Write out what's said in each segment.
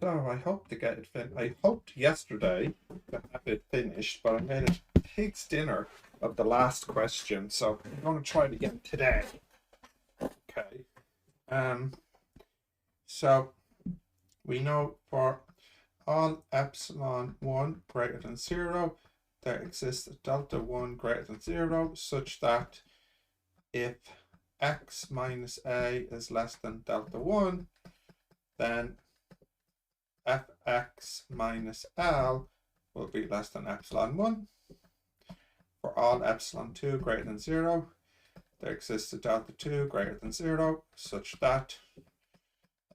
So I hope to get it I hoped yesterday to have it finished, but I made a pig's dinner of the last question, so I'm going to try it again today. Okay. Um. So we know for all epsilon 1 greater than 0, there exists a delta 1 greater than 0, such that if x minus a is less than delta 1, then fx minus L will be less than epsilon 1. For all epsilon 2 greater than 0, there exists a delta 2 greater than 0, such that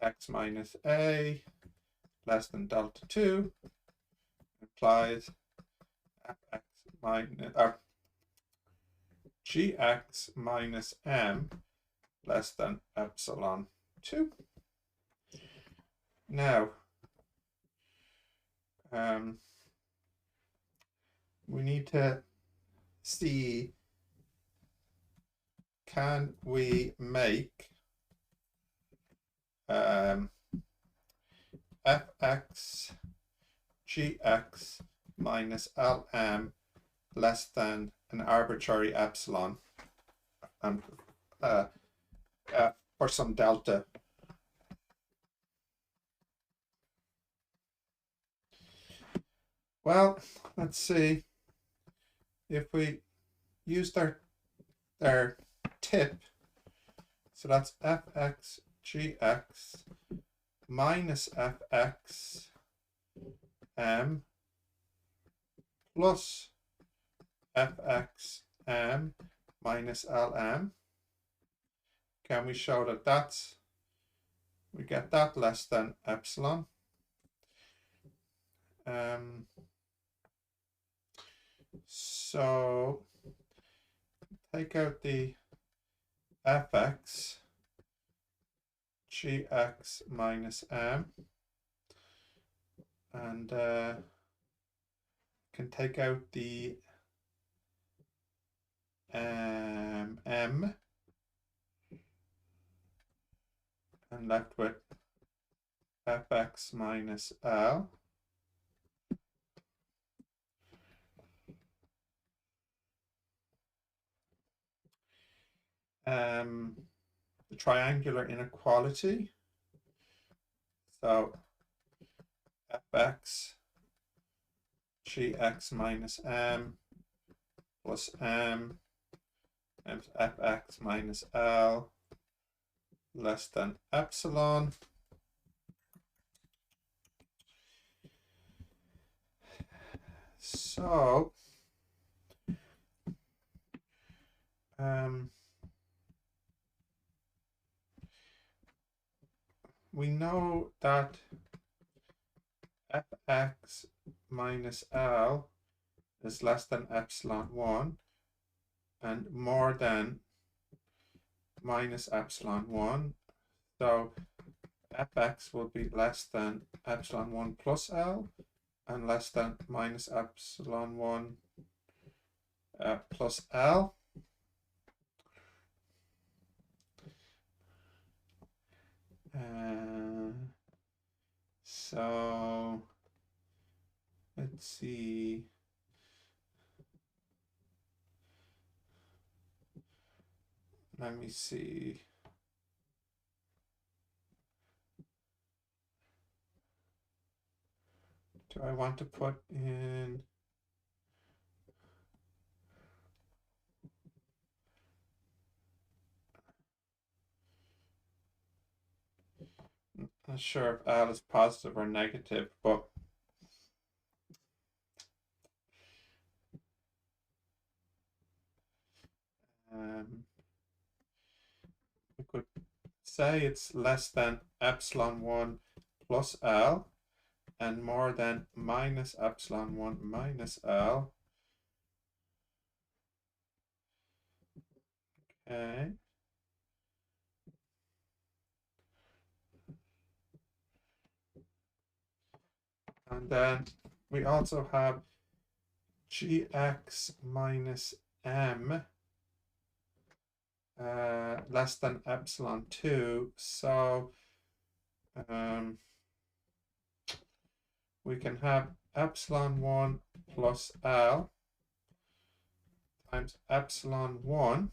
x minus a less than delta 2 implies fx minus gx minus m less than epsilon 2. Now, we need to see, can we make fx gx minus lm less than an arbitrary epsilon and for some delta. Well, let's see if we use their tip. So that's fx gx minus fx m plus fx m minus lm. Can we show that we get that less than epsilon? So take out the fx gx minus m and can take out the m and left with fx minus L. The triangular inequality. So fx gx minus m plus m times fx minus L less than epsilon. So we know that fx minus L is less than epsilon 1 and more than minus epsilon 1. So fx will be less than epsilon 1 plus L and less than minus epsilon 1 plus L. So let's see. Let me see. Do I want to put in not sure if L is positive or negative, but we could say it's less than epsilon 1 plus L and more than minus epsilon 1 minus L. Okay. And then we also have gx minus m less than epsilon 2. So we can have epsilon 1 plus L times epsilon 1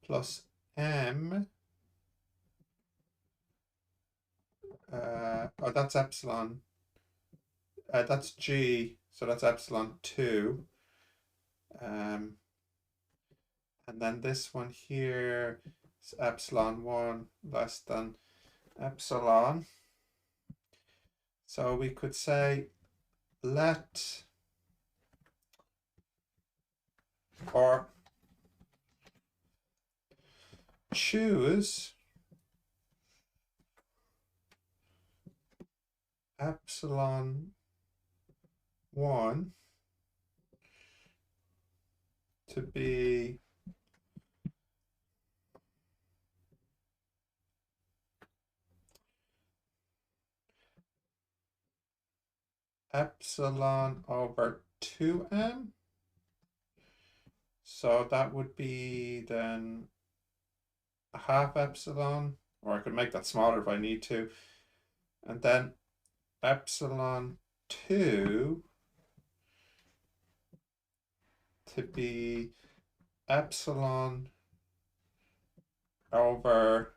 plus M. Oh, that's epsilon. That's G, so that's epsilon 2. And then this one here is epsilon 1 less than epsilon. So we could say let, or choose epsilon 1 to be epsilon over 2m. So that would be then a half epsilon, or I could make that smaller if I need to. And then epsilon 2 to be epsilon over,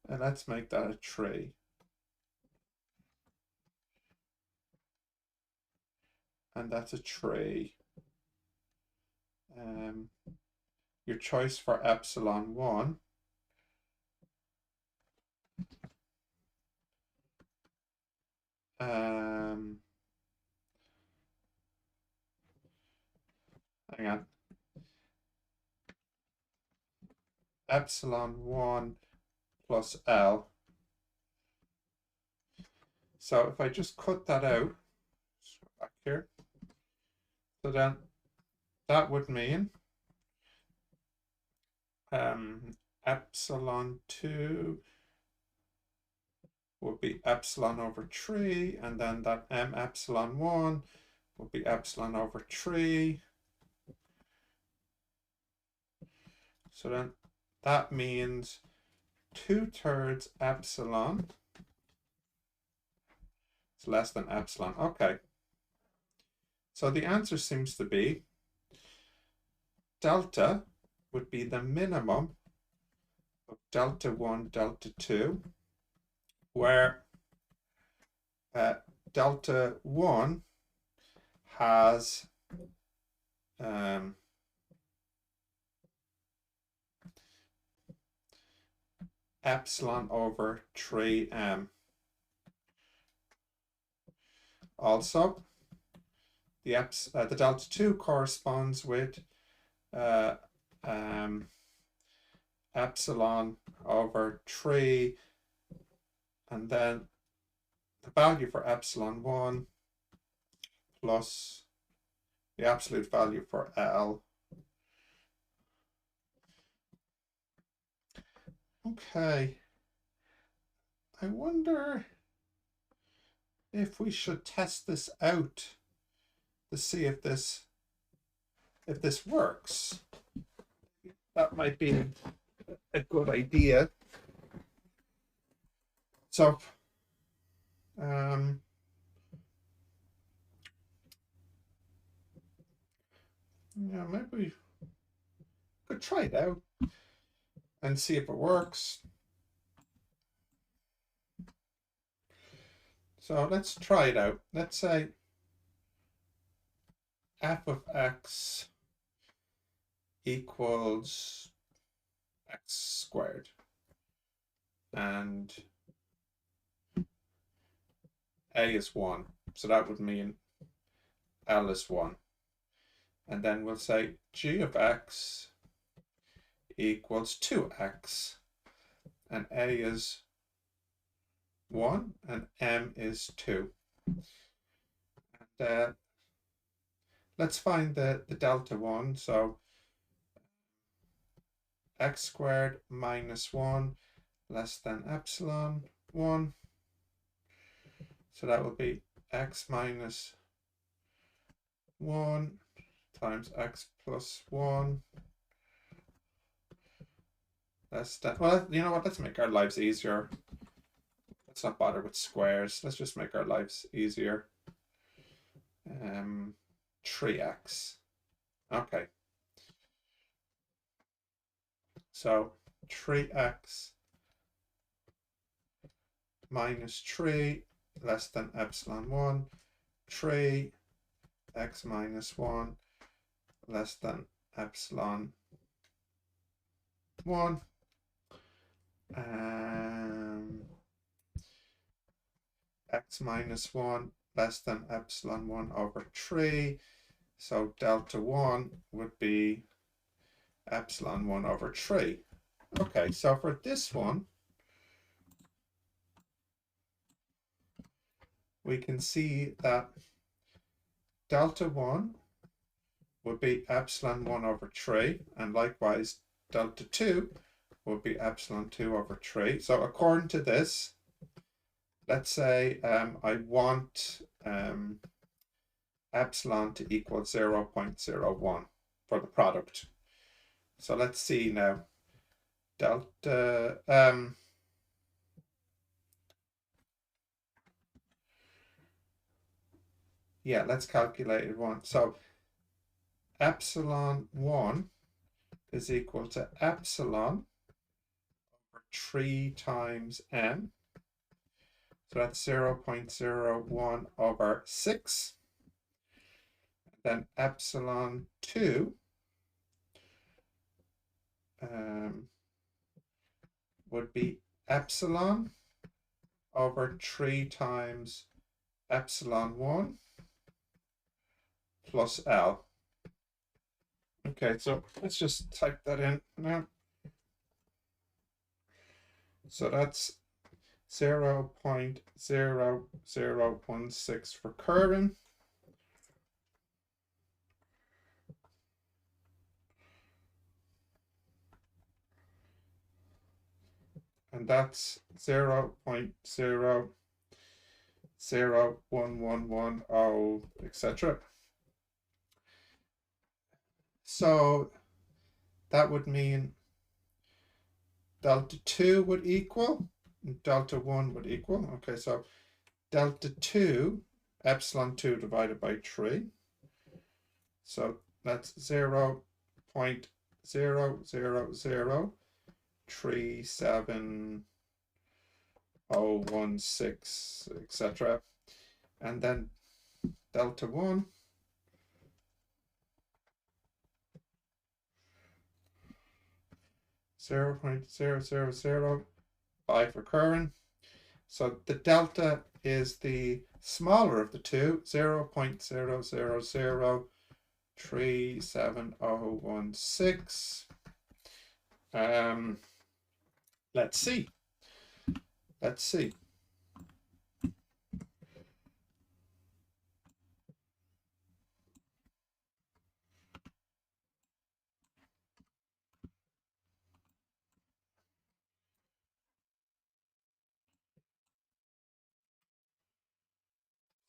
and let's make that a 3. And that's a 3. Your choice for epsilon 1. Hang on. Epsilon 1 plus L. So if I just cut that out, back here, so then that would mean epsilon 2 would be epsilon over 3, and then that m epsilon 1 would be epsilon over 3. So then that means 2/3 epsilon is less than epsilon. Okay. So the answer seems to be delta would be the minimum of delta 1, delta 2, where delta 1 has epsilon over 3m. Also, the delta 2 corresponds with epsilon over 3, and then the value for epsilon 1 plus the absolute value for L. Okay, I wonder if we should test this out to see if this works. That might be a good idea. So yeah, maybe we could try it out and see if it works. So let's try it out. Let's say f of x equals x squared, and a is 1. So that would mean L is 1. And then we'll say g of x equals 2x, and a is 1 and m is 2. And let's find the delta 1. So x squared minus 1 less than epsilon 1. So that will be x minus 1 times x plus 1 Well, you know what? Let's make our lives easier. Let's not bother with squares. Let's just make our lives easier. 3x. Okay. So 3x minus 3 less than epsilon 1. 3x minus 1 less than epsilon 1. X minus 1 less than epsilon 1 over 3. So delta 1 would be epsilon 1 over 3. Okay, so for this one, we can see that delta 1 would be epsilon 1 over 3, and likewise delta 2 would be epsilon 2 over 3. So according to this, let's say I want epsilon to equal 0.01 for the product. So let's see now. Delta, yeah, let's calculate it one. So epsilon 1 is equal to epsilon over 3 times m. So that's 0.01 over 6. Then epsilon 2 would be epsilon over 3 times epsilon 1 plus L. Okay, so let's just type that in now. So that's 0.0016 for current. And that's 0.001110, etc. So that would mean delta 2 would equal, delta 1 would equal. Okay, so delta 2, epsilon 2 divided by 3. So that's 0.000370016, etc. And then delta 1 0.0005 recurrent. So the delta is the smaller of the two, 0.000370016. Let's see. Let's see.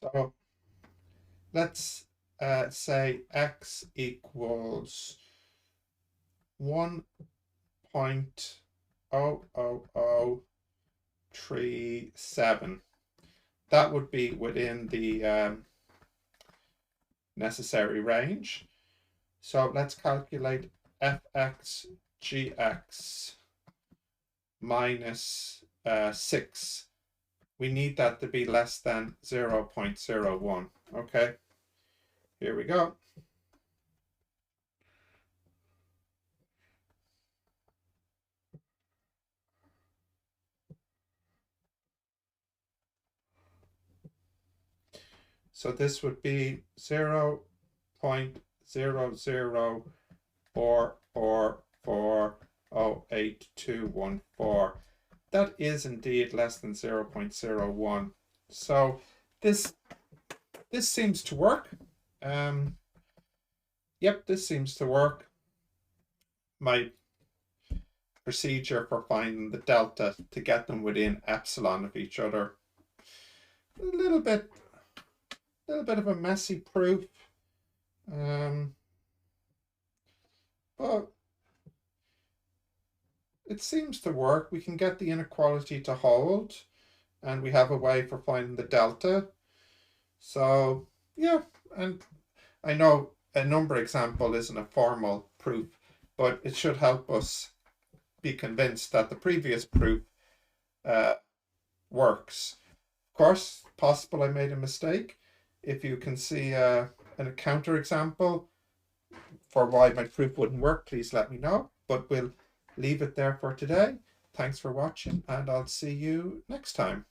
So let's say x equals 1.00037. That would be within the necessary range. So let's calculate fx gx minus 6. We need that to be less than 0.01. Okay, here we go. So this would be 0.004440814. That is indeed less than 0.01. So this seems to work. Yep, this seems to work. My procedure for finding the delta to get them within epsilon of each other. A little bit of a messy proof. But it seems to work. We can get the inequality to hold, and we have a way for finding the delta. So yeah, and I know a number example isn't a formal proof, but it should help us be convinced that the previous proof uh, works. Of course, possible I made a mistake. If you can see a counter example for why my proof wouldn't work, please let me know. But we'll leave it there for today. Thanks for watching, and I'll see you next time.